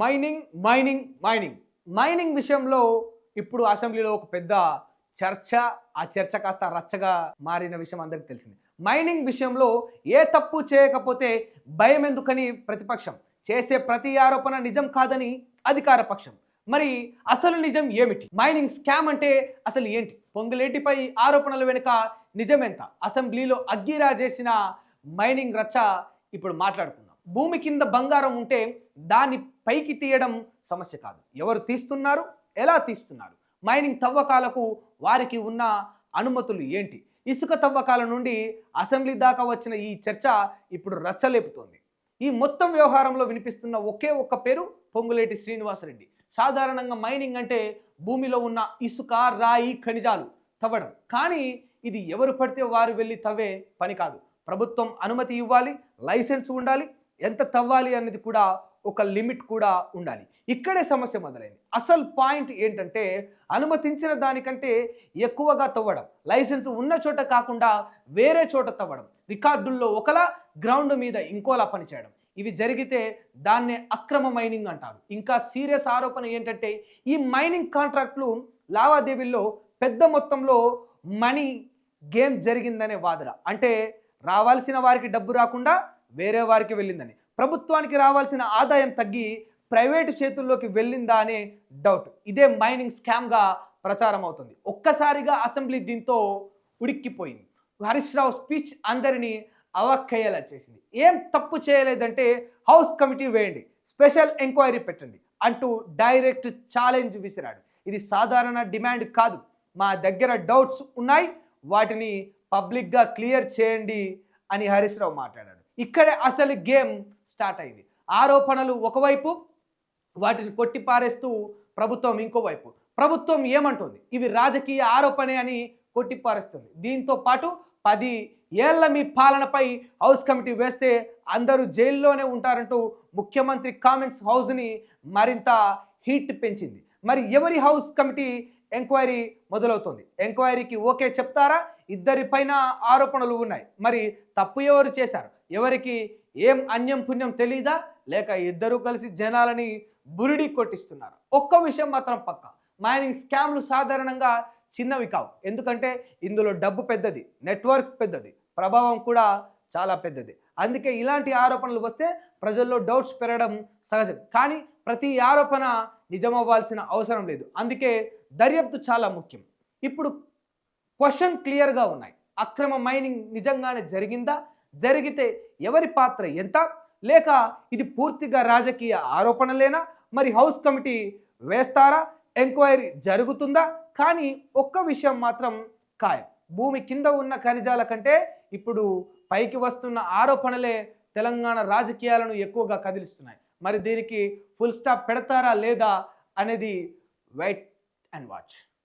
Mining విషయంలో ఇప్పుడు అసెంబ్లీలో ఒక పెద్ద చర్చ. ఆ చర్చ కాస్త రచ్చగా మారిన విషయం అందరికీ తెలిసింది. మైనింగ్ విషయంలో ఏ తప్పు చేయకపోతే భయం ఎందుకని ప్రతిపక్షం, చేసే ప్రతి ఆరోపణ నిజం కాదని అధికార పక్షం. మరి అసలు నిజం ఏమిటి? మైనింగ్ స్కామ్ అంటే అసలు ఏంటి? పొంగులేటిపై ఆరోపణల వెనుక నిజమెంత? అసెంబ్లీలో అగ్గిరా చేసిన మైనింగ్ రచ్చ ఇప్పుడు మాట్లాడుకుందాం. భూమి కింద బంగారం ఉంటే దాన్ని పైకి తీయడం సమస్య కాదు, ఎవరు తీస్తున్నారు, ఎలా తీస్తున్నారు, మైనింగ్ తవ్వకాలకు వారికి ఉన్న అనుమతులు ఏంటి, ఇసుక తవ్వకాల నుండి అసెంబ్లీ దాకా వచ్చిన ఈ చర్చ ఇప్పుడు రచ్చలేపుతోంది. ఈ మొత్తం వ్యవహారంలో వినిపిస్తున్న ఒకే ఒక్క పేరు పొంగులేటి శ్రీనివాసరెడ్డి. సాధారణంగా మైనింగ్ అంటే భూమిలో ఉన్న ఇసుక, రాయి, ఖనిజాలు తవ్వడం. కానీ ఇది ఎవరు పడితే వారు వెళ్ళి తవ్వే పని కాదు. ప్రభుత్వం అనుమతి ఇవ్వాలి, లైసెన్స్ ఉండాలి, ఎంత తవ్వాలి అనేది కూడా ఒక లిమిట్ కూడా ఉండాలి. ఇక్కడే సమస్య మొదలైంది. అసలు పాయింట్ ఏంటంటే అనుమతించిన దానికంటే ఎక్కువగా తవ్వడం, లైసెన్స్ ఉన్న చోట కాకుండా వేరే చోట తవ్వడం, రికార్డుల్లో ఒకలా గ్రౌండ్ మీద ఇంకోలా పనిచేయడం. ఇవి జరిగితే దాన్నే అక్రమ మైనింగ్ అంటారు. ఇంకా సీరియస్ ఆరోపణ ఏంటంటే ఈ మైనింగ్ కాంట్రాక్టులు లావాదేవీల్లో పెద్ద మొత్తంలో మనీ గేమ్ జరిగిందనే వాదన. అంటే రావాల్సిన వారికి డబ్బు రాకుండా వేరే వారికి వెళ్ళిందని, ప్రభుత్వానికి రావాల్సిన ఆదాయం తగ్గి ప్రైవేటు చేతుల్లోకి వెళ్ళిందా అనే డౌట్. ఇదే మైనింగ్ స్కామ్గా ప్రచారం అవుతుంది. ఒక్కసారిగా అసెంబ్లీ దీంతో ఉడిక్కిపోయింది. హరీష్ రావు స్పీచ్ అందరినీ అవక్కయ్యేలా చేసింది. ఏం తప్పు చేయలేదంటే హౌస్ కమిటీ వేయండి, స్పెషల్ ఎంక్వైరీ పెట్టండి అంటూ డైరెక్ట్ ఛాలెంజ్ విసిరాడు. ఇది సాధారణ డిమాండ్ కాదు, మా దగ్గర డౌట్స్ ఉన్నాయి, వాటిని పబ్లిక్గా క్లియర్ చేయండి అని హరీష్ రావు మాట్లాడాడు. ఇక్కడే అసలు గేమ్ స్టార్ట్ అయింది. ఆరోపణలు ఒకవైపు, వాటిని కొట్టిపారేస్తూ ప్రభుత్వం ఇంకోవైపు. ప్రభుత్వం ఏమంటుంది? ఇవి రాజకీయ ఆరోపణే అని కొట్టిపారేస్తుంది. దీంతో పాటు 10 ఏళ్ల మీ పాలనపై హౌస్ కమిటీ వేస్తే అందరూ జైల్లోనే ఉంటారంటూ ముఖ్యమంత్రి కామెంట్స్ హౌస్ని మరింత హీట్ పెంచింది. మరి ఎవరి హౌస్ కమిటీ ఎంక్వైరీ మొదలవుతుంది? ఎంక్వైరీకి ఓకే చెప్తారా? ఇద్దరిపైన ఆరోపణలు ఉన్నాయి. మరి తప్పు ఎవరు చేశారు? ఎవరికి ఏం అన్యం పుణ్యం తెలీదా? లేక ఇద్దరూ కలిసి జనాలని బురిడి కొట్టిస్తున్నారు? ఒక్క విషయం మాత్రం పక్క, మైనింగ్ స్కామ్లు సాధారణంగా చిన్నవి కావు. ఎందుకంటే ఇందులో డబ్బు పెద్దది, నెట్వర్క్ పెద్దది, ప్రభావం కూడా చాలా పెద్దది. అందుకే ఇలాంటి ఆరోపణలు వస్తే ప్రజల్లో డౌట్స్ పెరగడం సహజం. కానీ ప్రతి ఆరోపణ నిజమవ్వాల్సిన అవసరం లేదు. అందుకే దర్యాప్తు చాలా ముఖ్యం. ఇప్పుడు క్వశ్చన్ క్లియర్గా ఉన్నాయి. అక్రమ మైనింగ్ నిజంగానే జరిగిందా? జరిగితే ఎవరి పాత్ర ఎంత? లేక ఇది పూర్తిగా రాజకీయ ఆరోపణలేనా? మరి హౌస్ కమిటీ వేస్తారా? ఎంక్వైరీ జరుగుతుందా? కానీ ఒక్క విషయం మాత్రం ఖాయం, భూమి కింద ఉన్న ఖనిజాల కంటే ఇప్పుడు పైకి వస్తున్న ఆరోపణలే తెలంగాణ రాజకీయాలను ఎక్కువగా కదిలిస్తున్నాయి. మరి దీనికి ఫుల్ స్టాప్ పెడతారా లేదా అనేది వెయిట్ అండ్ వాచ్.